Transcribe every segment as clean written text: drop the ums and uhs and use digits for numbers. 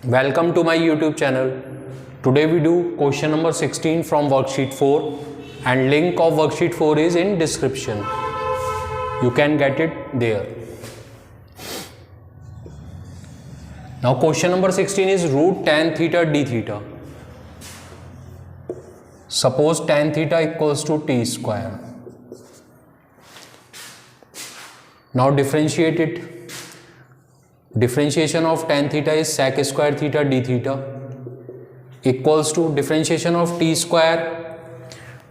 Welcome to my YouTube channel. Today we do question number 16 from worksheet 4 and link of worksheet 4 is in description. You can get it there. Now question number 16 is root tan theta d theta. Suppose tan theta equals to t square. Now differentiate it. Differentiation of tan theta is sec square theta d theta equals to differentiation of t square.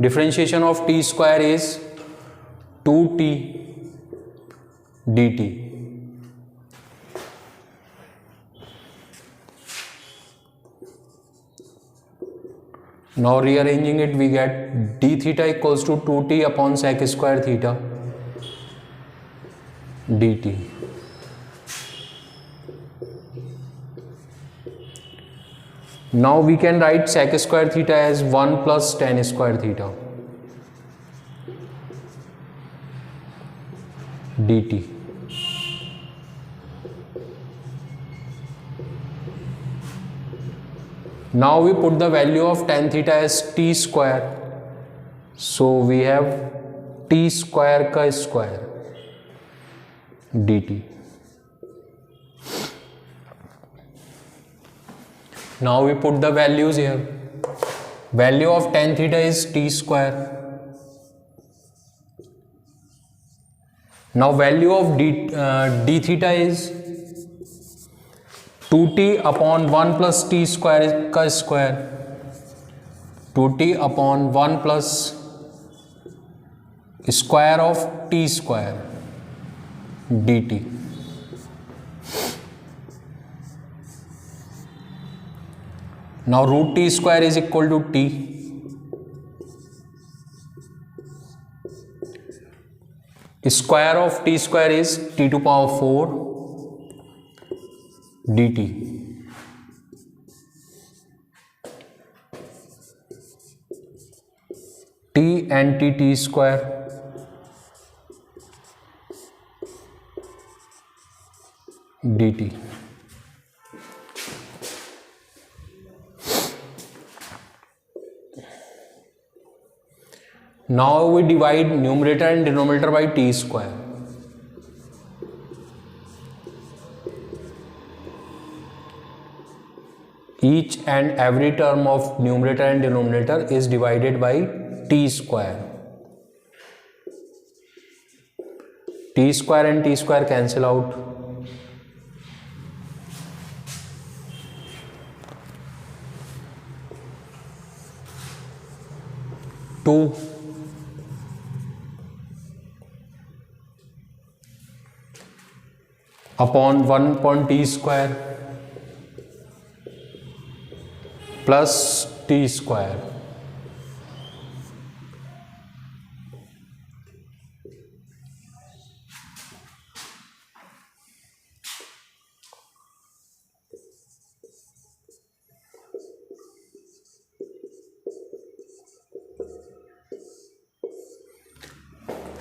Differentiation of t square is 2t dt. Now rearranging it, we get d theta equals to 2t upon sec square theta dt. Now we can write sec square theta as 1 plus tan square theta dt. Now we put the value of tan theta as t square. So we have t square ka square dt. Now we put the values here. Value of tan theta is t square. Now value of d theta is 2t upon 1 plus t square ka square. 2t upon 1 plus square of t square dt. Now root t square is equal to t. Square of t square is t to power 4 dt. T and t square dt. Now we divide numerator and denominator by t square. Each and every term of numerator and denominator is divided by t square. T square and t square cancel out. Two upon 1 upon t square plus t square.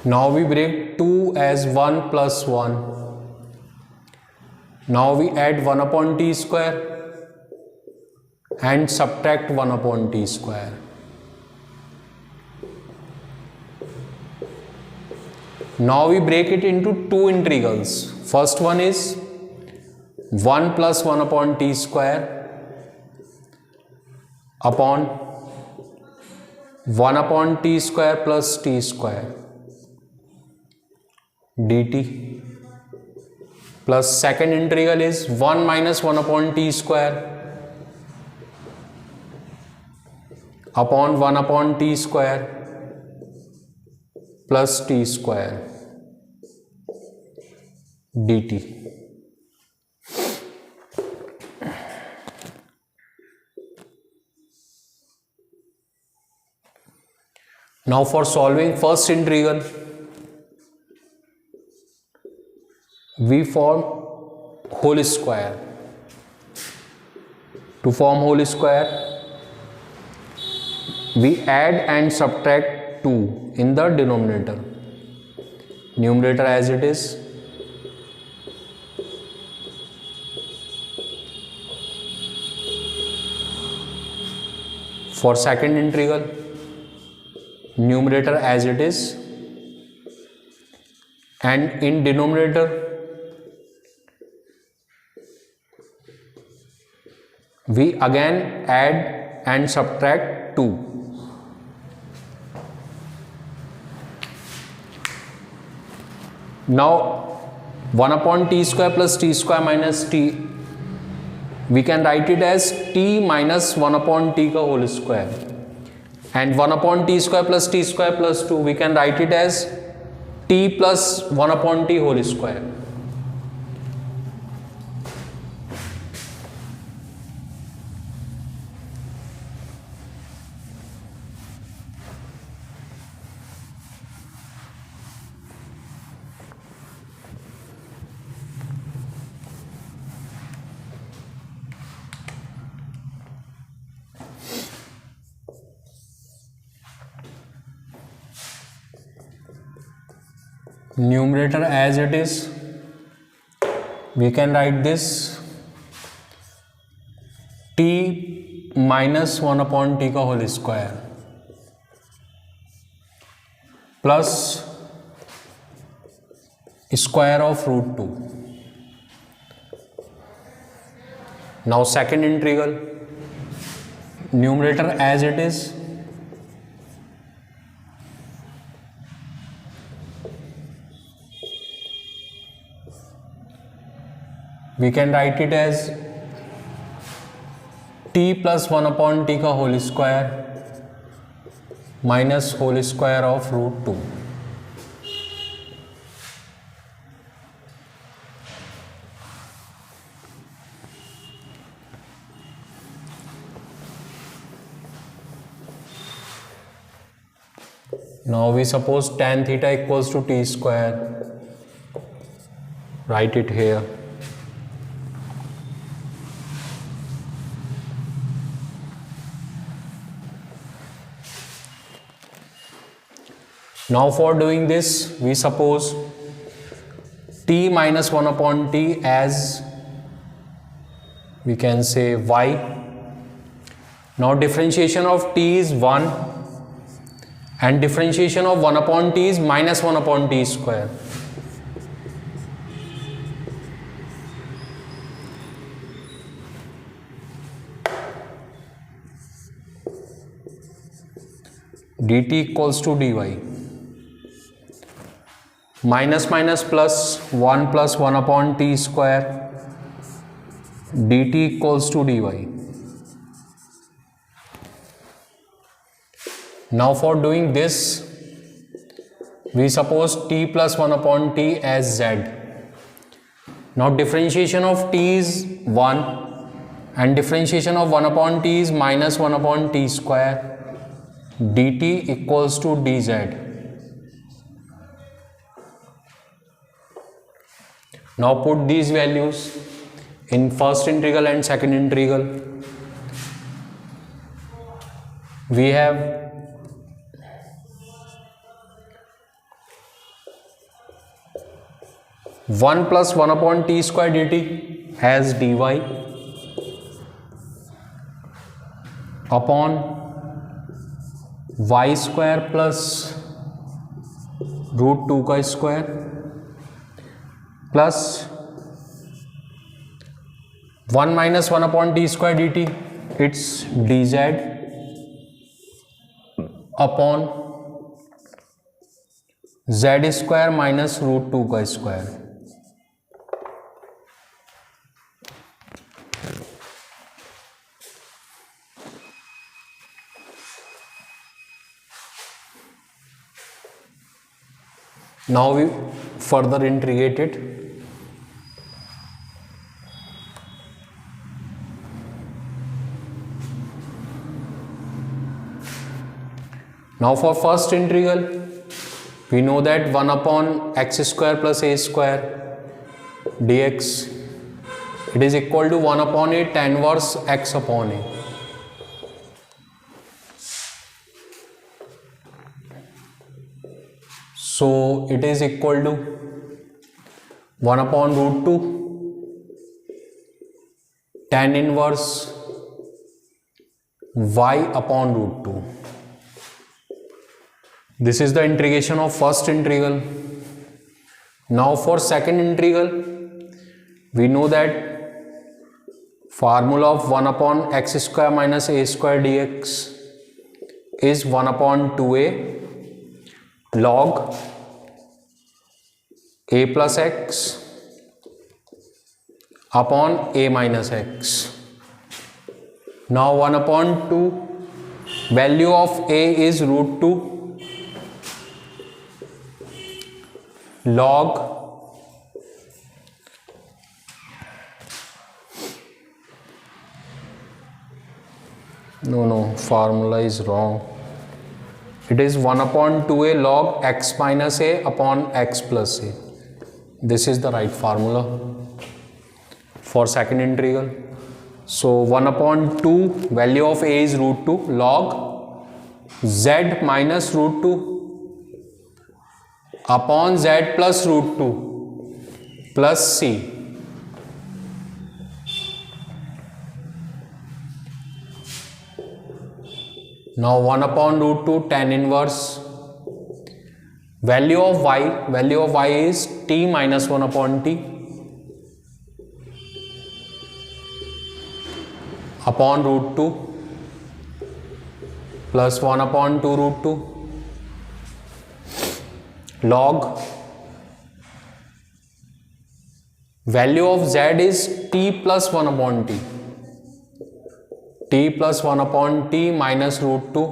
Now we break 2 as 1 plus 1. Now we add 1 upon t square and subtract 1 upon t square. Now we break it into two integrals. First one is 1 plus 1 upon t square upon 1 upon t square plus t square dt. Plus second integral is 1 minus 1 upon t square upon 1 upon t square plus t square dt. Now for solving first integral, we form whole square. To form whole square, we add and subtract 2 in the denominator. Numerator as it is, For second integral, numerator as it is, and in denominator we again add and subtract 2. Now 1 upon t square plus t square minus t, we can write it as t minus 1 upon t का whole square, and 1 upon t square plus t square plus 2 we can write it as t plus 1 upon t whole square. Numerator as it is, we can write this t minus 1 upon t का whole square plus square of root 2. Now second integral, numerator as it is, we can write it as t plus 1 upon t का whole square minus whole square of root 2. Now we suppose tan theta equals to t square. Write it here. Now for doing this, we suppose t minus 1 upon t as, we can say, y. Now differentiation of t is 1 and differentiation of 1 upon t is minus 1 upon t square. dt equals to dy. Minus minus plus 1 plus 1 upon t square dt equals to dy. Now for doing this, we suppose t plus 1 upon t as z. Now differentiation of t is 1 and differentiation of 1 upon t is minus 1 upon t square dt equals to dz. Now put these values in first integral and second integral. We have one plus 1 upon t square dt as dy upon y square plus root 2 का square plus 1 minus 1 upon t square dt, it's dz upon z square minus root 2 का square. Now we further integrate it. Now for first integral, we know that 1 upon x square plus a square dx, it is equal to 1 upon a tan inverse x upon a. So it is equal to 1 upon root 2 tan inverse y upon root 2. This is the integration of first integral. Now for second integral, we know that formula of 1 upon x square minus a square dx is 1 upon 2a log a plus x upon a minus x. Now 1 upon 2, value of a is root 2 log formula is wrong. It is 1 upon 2a log x minus a upon x plus a. This is the right formula for second integral. So 1 upon 2, value of a is root 2 log z minus root 2 upon z plus root 2 plus c. Now 1 upon root 2 tan inverse. Value of y is t minus 1 upon t upon root 2 plus 1 upon 2 root 2 log value of z is t plus 1 upon t, t plus 1 upon t minus root 2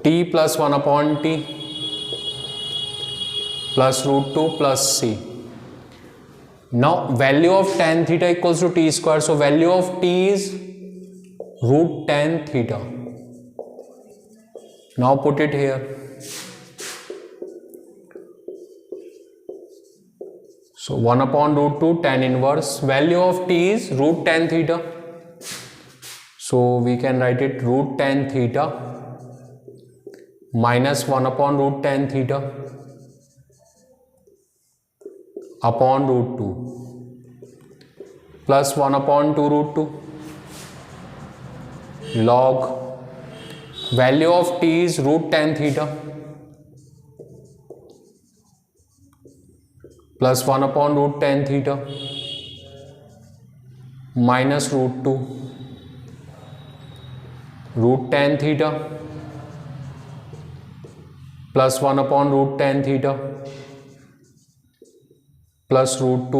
t plus 1 upon t plus root 2 plus c. Now value of tan theta equals to t square, so value of t is root tan theta. Now put it here. So 1 upon root 2 tan inverse, value of t is root tan theta. So we can write it root tan theta minus 1 upon root tan theta upon root 2 plus 1 upon 2 root 2 log value of t is root tan theta plus 1 upon root tan theta minus root 2 root tan theta plus 1 upon root tan theta plus root 2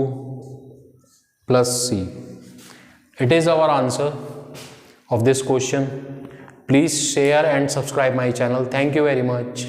plus c. It is our answer of this question. Please share and subscribe my channel. Thank you very much.